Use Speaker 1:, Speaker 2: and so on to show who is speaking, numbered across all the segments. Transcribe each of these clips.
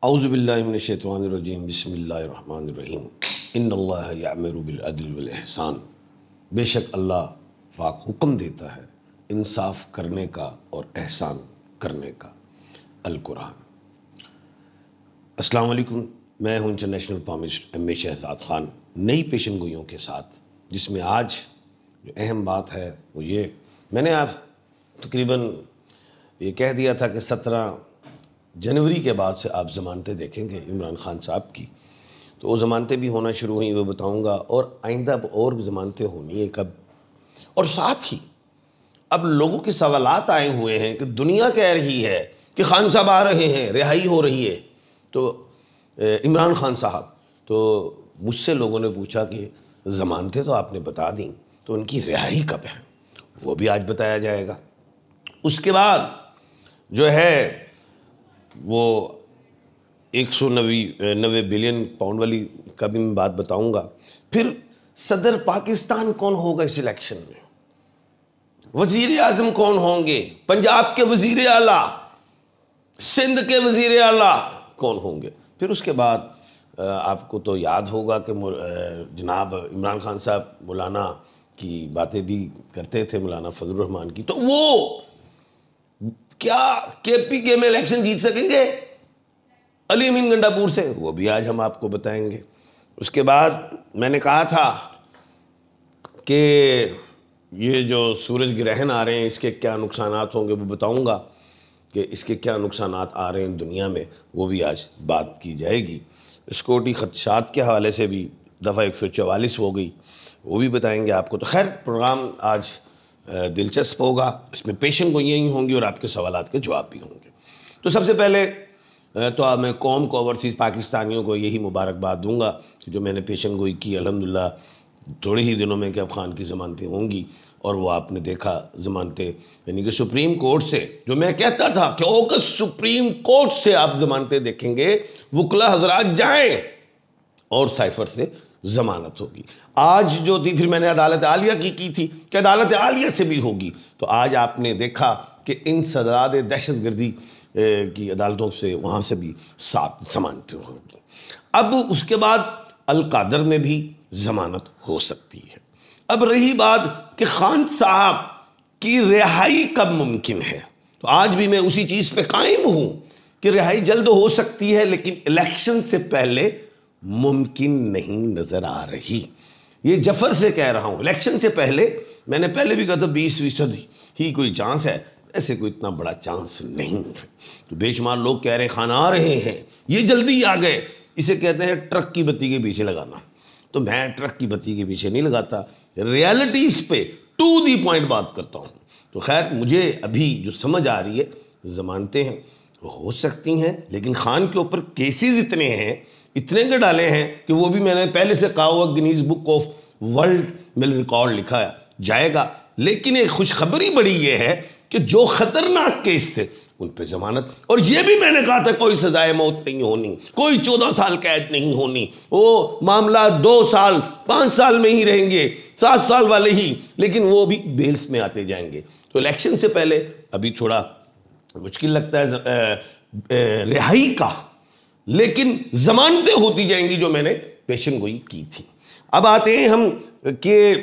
Speaker 1: اعوذ باللہ من الشیطان الرجیم بسم اللہ الرحمن الرحیم ان اللہ یأمر بالعدل والاحسان، بے شک اللہ پاک حکم دیتا ہے انصاف کرنے کا اور احسان کرنے کا۔ القرآن۔ السلام علیکم، میں ہوں انٹرنیشنل پامسٹ ایم اے شہزاد خان، نئی پیشن گوئیوں کے ساتھ، جس میں آج جو اہم بات ہے وہ یہ، میں نے آپ تقریباً یہ کہہ دیا تھا کہ 17 جنوری کے بعد سے آپ ضمانتیں دیکھیں گے عمران خان صاحب کی، تو وہ ضمانتیں بھی ہونا شروع ہوئیں، وہ بتاؤں گا، اور آئندہ اور بھی ضمانتیں ہونی ہیں کب، اور ساتھ ہی اب لوگوں کے سوالات آئے ہوئے ہیں کہ دنیا کہہ رہی ہے کہ خان صاحب آ رہے ہیں، رہائی ہو رہی ہے، تو عمران خان صاحب، تو مجھ سے لوگوں نے پوچھا کہ ضمانتیں تو آپ نے بتا دیں، تو ان کی رہائی کب ہے، وہ بھی آج بتایا جائے گا۔ اس کے بعد جو ہے وہ 190 بلین پاؤنڈ والی کا بھی میں بات بتاؤں گا۔ پھر صدر پاکستان کون ہوگا اس الیکشن میں، وزیر اعظم کون ہوں گے، پنجاب کے وزیر اعلیٰ، سندھ کے وزیر اعلیٰ کون ہوں گے۔ پھر اس کے بعد آپ کو تو یاد ہوگا کہ جناب عمران خان صاحب مولانا کی باتیں بھی کرتے تھے، مولانا فضل الرحمان کی، تو وہ کیا کے پی کے میں الیکشن جیت سکیں گے علی امین گنڈا پور سے، وہ بھی آج ہم آپ کو بتائیں گے۔ اس کے بعد میں نے کہا تھا کہ یہ جو سورج گرہن آ رہے ہیں اس کے کیا نقصانات ہوں گے، وہ بتاؤں گا کہ اس کے کیا نقصانات آ رہے ہیں دنیا میں، وہ بھی آج بات کی جائے گی۔ سیکورٹی خدشات کے حوالے سے بھی دفعہ 144 ہو گئی، وہ بھی بتائیں گے آپ کو۔ تو خیر پروگرام آج دلچسپ ہوگا، اس میں پیشن گوئیاں ہی ہوں گی اور آپ کے سوالات کے جواب بھی ہوں گے۔ تو سب سے پہلے تو میں قوم کو، اوورسیز پاکستانیوں کو یہی مبارکباد دوں گا کہ جو میں نے پیشن گوئی کی الحمدللہ تھوڑے ہی دنوں میں کہ اب خان کی ضمانتیں ہوں گی، اور وہ آپ نے دیکھا ضمانتیں، یعنی کہ سپریم کورٹ سے، جو میں کہتا تھا کہ اوگسٹ سپریم کورٹ سے آپ ضمانتیں دیکھیں گے، وکلا حضرات جائیں، اور سائفر سے ضمانت ہوگی۔ آج جو تھی، پھر میں نے عدالت عالیہ کی تھی کہ عدالت عالیہ سے بھی ہوگی، تو آج آپ نے دیکھا کہ انسداد دہشت گردی کی عدالتوں سے، وہاں سے بھی 7 ضمانتیں ہوگی۔ اب اس کے بعد القادر میں بھی ضمانت ہو سکتی ہے۔ اب رہی بات کہ خان صاحب کی رہائی کب ممکن ہے، تو آج بھی میں اسی چیز پہ قائم ہوں کہ رہائی جلد ہو سکتی ہے، لیکن الیکشن سے پہلے ممکن نہیں نظر آ رہی۔ یہ جفر سے کہہ رہا ہوں، الیکشن سے پہلے، میں نے پہلے بھی کہا تھا 20% ہی کوئی چانس ہے، ایسے کوئی اتنا بڑا چانس نہیں ہے۔ تو بے شمار لوگ کہہ رہے خان آ رہے ہیں، یہ جلدی آ گئے، اسے کہتے ہیں ٹرک کی بتی کے پیچھے لگانا۔ تو میں ٹرک کی بتی کے پیچھے نہیں لگاتا، ریالٹیز پہ ٹو دی پوائنٹ بات کرتا ہوں۔ تو خیر مجھے ابھی جو سمجھ آ رہی ہے، ضمانتیں ہیں ہو سکتی ہیں، لیکن خان کے اوپر کیسز اتنے ہیں، اتنے کے ڈالے ہیں کہ وہ بھی میں نے پہلے سے کہا ہوا گنیز بک آف ورلڈ میں ریکارڈ لکھا جائے گا۔ لیکن ایک خوشخبری بڑی یہ ہے کہ جو خطرناک کیس تھے ان پہ ضمانت، اور یہ بھی میں نے کہا تھا کوئی سزائے موت نہیں ہونی، کوئی 14 سال قید نہیں ہونی، وہ معاملات 2 سال 5 سال میں ہی رہیں گے، 7 سال والے ہی، لیکن وہ بھی بیلز میں آتے جائیں گے۔ تو الیکشن سے پہلے ابھی تھوڑا مشکل لگتا ہے رہائی کا، لیکن ضمانتیں ہوتی جائیں گی جو میں نے پیشن گوئی کی تھی۔ اب آتے ہیں ہم کہ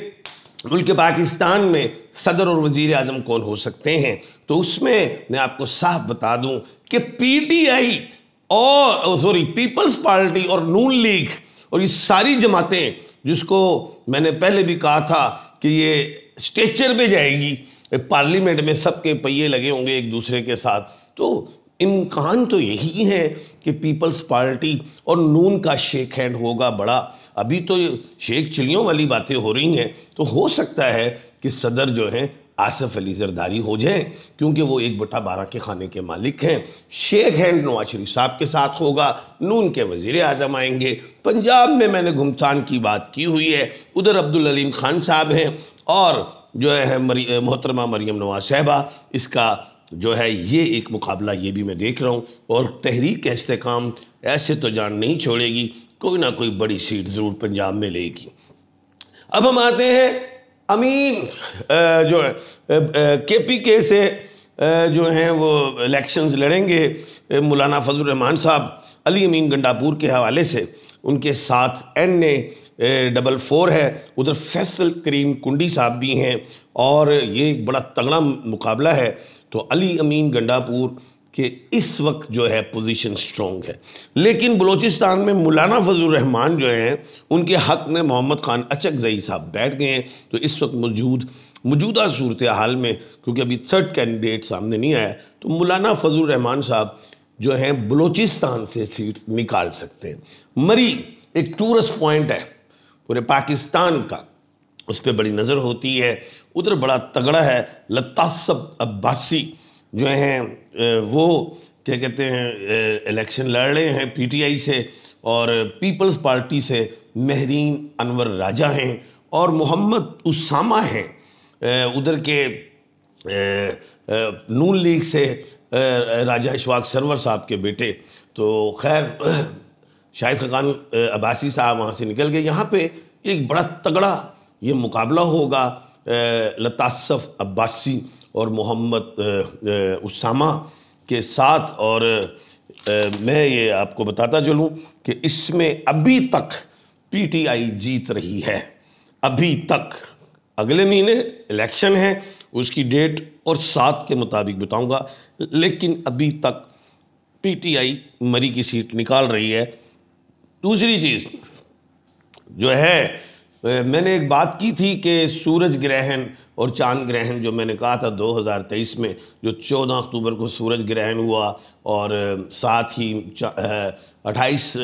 Speaker 1: ملک پاکستان میں صدر اور وزیر اعظم کون ہو سکتے ہیں، تو اس میں آپ کو صاف بتا دوں کہ پی ٹی آئی اور پیپلز پارٹی اور نون لیگ اور یہ ساری جماعتیں، جس کو میں نے پہلے بھی کہا تھا کہ یہ اسٹیچر پہ جائے گی، پارلیمنٹ میں سب کے پہیے لگے ہوں گے ایک دوسرے کے ساتھ، تو امکان تو یہی ہے کہ پیپلز پارٹی اور نون کا شیک ہینڈ ہوگا بڑا۔ ابھی تو شیک چلیوں والی باتیں ہو رہی ہیں، تو ہو سکتا ہے کہ صدر جو ہیں آصف علی زرداری ہو جائیں، کیونکہ وہ 1/12 کے خانے کے مالک ہیں۔ شیک ہینڈ نواز شریف صاحب کے ساتھ ہوگا، نون کے وزیر اعظم آئیں گے۔ پنجاب میں نے گھمسان کی بات کی ہوئی ہے، ادھر عبدالعلیم خان صاحب ہیں، اور جو ہے محترمہ مریم نواز صاحبہ، اس کا جو ہے یہ ایک مقابلہ یہ بھی میں دیکھ رہا ہوں، اور تحریک استحکام ایسے تو جان نہیں چھوڑے گی، کوئی نہ کوئی بڑی سیٹ ضرور پنجاب میں لے گی۔ اب ہم آتے ہیں امین جو کے پی کے سے جو ہیں وہ الیکشنز لڑیں گے مولانا فضل الرحمان صاحب علی امین گنڈاپور کے حوالے سے، ان کے ساتھ NA44 ہے، ادھر فیصل کریم کنڈی صاحب بھی ہیں، اور یہ ایک بڑا تگڑا مقابلہ ہے۔ تو علی امین گنڈاپور کہ اس وقت جو ہے پوزیشن سٹرونگ ہے، لیکن بلوچستان میں مولانا فضل الرحمان جو ہیں ان کے حق میں محمد خان اچکزئی صاحب بیٹھ گئے ہیں۔ تو اس وقت موجودہ صورتحال میں، کیونکہ ابھی تھرڈ کینڈیڈیٹ سامنے نہیں آیا، تو مولانا فضل الرحمان صاحب جو ہیں بلوچستان سے سیٹ نکال سکتے ہیں۔ مری ایک ٹورسٹ پوائنٹ ہے پورے پاکستان کا، اس پہ بڑی نظر ہوتی ہے، ادھر بڑا تگڑا ہے۔ لطاسب عباسی جو ہیں وہ کیا کہتے ہیں الیکشن لڑ رہے ہیں PTI سے، اور پیپلز پارٹی سے مہرین انور راجہ ہیں، اور محمد اسامہ ہیں ادھر کے نون لیگ سے راجہ اشفاق سرور صاحب کے بیٹے۔ تو خیر شاہد خاقان عباسی صاحب وہاں سے نکل گئے۔ یہاں پہ ایک بڑا تگڑا یہ مقابلہ ہوگا لطاسب عباسی اور محمد اسامہ کے ساتھ، اور میں یہ آپ کو بتاتا چلوں کہ اس میں ابھی تک PTI جیت رہی ہے، ابھی تک۔ اگلے مہینے الیکشن ہے، اس کی ڈیٹ اور ساتھ کے مطابق بتاؤں گا، لیکن ابھی تک PTI مری کی سیٹ نکال رہی ہے۔ دوسری چیز جو ہے، میں نے ایک بات کی تھی کہ سورج گرہن اور چاند گرہن، جو میں نے کہا تھا 2023 میں جو 14 اکتوبر کو سورج گرہن ہوا، اور ساتھ ہی 28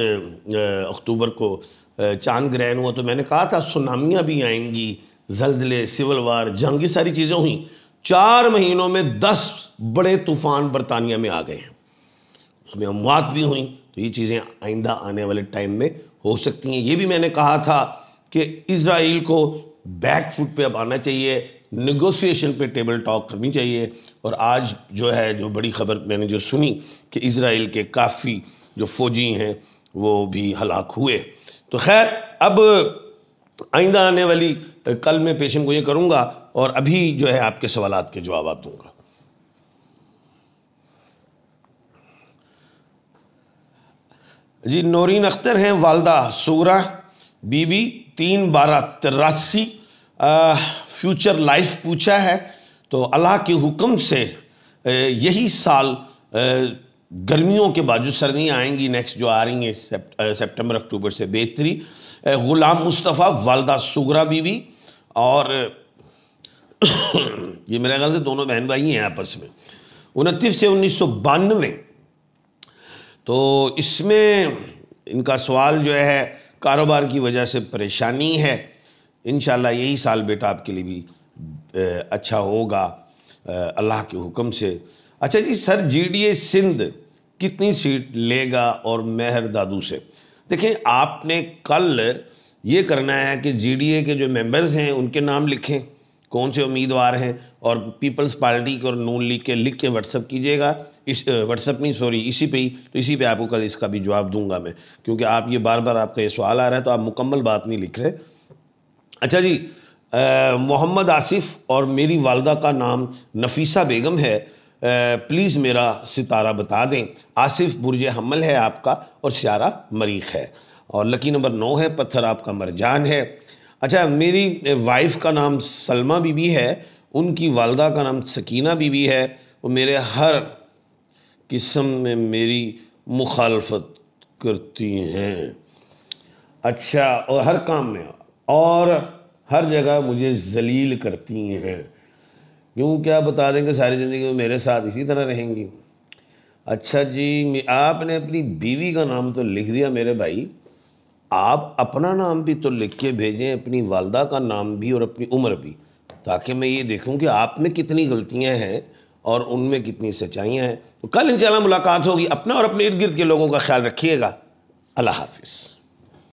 Speaker 1: اکتوبر کو چاند گرہن ہوا، تو میں نے کہا تھا سونامیاں بھی آئیں گی، زلزلے، سول وار، جنگ، یہ ساری چیزیں ہوئیں۔ 4 مہینوں میں 10 بڑے طوفان برطانیہ میں آ گئے ہیں، اس میں اموات بھی ہوئیں۔ تو یہ چیزیں آئندہ آنے والے ٹائم میں ہو سکتی ہیں۔ یہ بھی میں نے کہا تھا کہ اسرائیل کو بیک فٹ پہ اب آنا چاہیے، نیگوسیشن پہ ٹیبل ٹاک کرنی چاہیے، اور آج جو ہے جو بڑی خبر میں نے جو سنی کہ اسرائیل کے کافی جو فوجی ہیں وہ بھی ہلاک ہوئے۔ تو خیر اب آئندہ آنے والی کل میں پیشن کو یہ کروں گا، اور ابھی جو ہے آپ کے سوالات کے جوابات دوں گا۔ جی نورین اختر ہیں، والدہ Sughra, be be 3/12/83، future life پوچھا ہے۔ تو اللہ کے حکم سے یہی سال گرمیوں کے بعد جو سردیاں آئیں گی نیکسٹ جو آ رہی ہیں سپٹمبر اکتوبر سے بہتری، غلام مصطفیٰ، والدہ سغرا بی بی، اور یہ میرے خیال سے دونوں بہن بھائی ہیں آپس میں، 29 سے 1992۔ تو اس میں ان کا سوال جو ہے کاروبار کی وجہ سے پریشانی ہے، انشاءاللہ یہی سال بیٹا آپ کے لیے بھی اچھا ہوگا اللہ کے حکم سے۔ اچھا جی سر، GDA سندھ کتنی سیٹ لے گا اور مہر دادو سے؟ دیکھیں آپ نے کل یہ کرنا ہے کہ GDA کے جو ممبرز ہیں ان کے نام لکھیں، کون سے امیدوار ہیں، اور پیپلز پارٹی اور نون لیگ کے لکھ کے واٹس اپ کیجئے گا، اسی پہ ہی، تو اسی پہ آپ کو کل اس کا بھی جواب دوں گا میں، کیونکہ آپ یہ بار بار آپ کا یہ سوال آ رہا ہے تو آپ مکمل بات نہیں لکھ رہے۔ اچھا جی، محمد آصف اور میری والدہ کا نام نفیسہ بیگم ہے، پلیز میرا ستارہ بتا دیں۔ آصف برج حمل ہے آپ کا، اور سیارہ مریخ ہے، اور لکی نمبر 9 ہے، پتھر آپ کا مرجان ہے۔ اچھا میری وائف کا نام سلمہ بی بی ہے، ان کی والدہ کا نام سکینہ بی بی ہے، وہ میرے ہر قسم میں میری مخالفت کرتی ہیں، اچھا، اور ہر کام میں اور ہر جگہ مجھے ذلیل کرتی ہیں، کیوں کیا بتا دیں کہ ساری زندگی میں میرے ساتھ اسی طرح رہیں گی؟ اچھا جی، آپ نے اپنی بیوی کا نام تو لکھ دیا میرے بھائی، آپ اپنا نام بھی تو لکھ کے بھیجیں، اپنی والدہ کا نام بھی اور اپنی عمر بھی، تاکہ میں یہ دیکھوں کہ آپ میں کتنی غلطیاں ہیں اور ان میں کتنی سچائیاں ہیں۔ تو کل انشاءاللہ ملاقات ہوگی۔ اپنا اور اپنے ارد گرد کے لوگوں کا خیال رکھیے گا۔ اللہ حافظ۔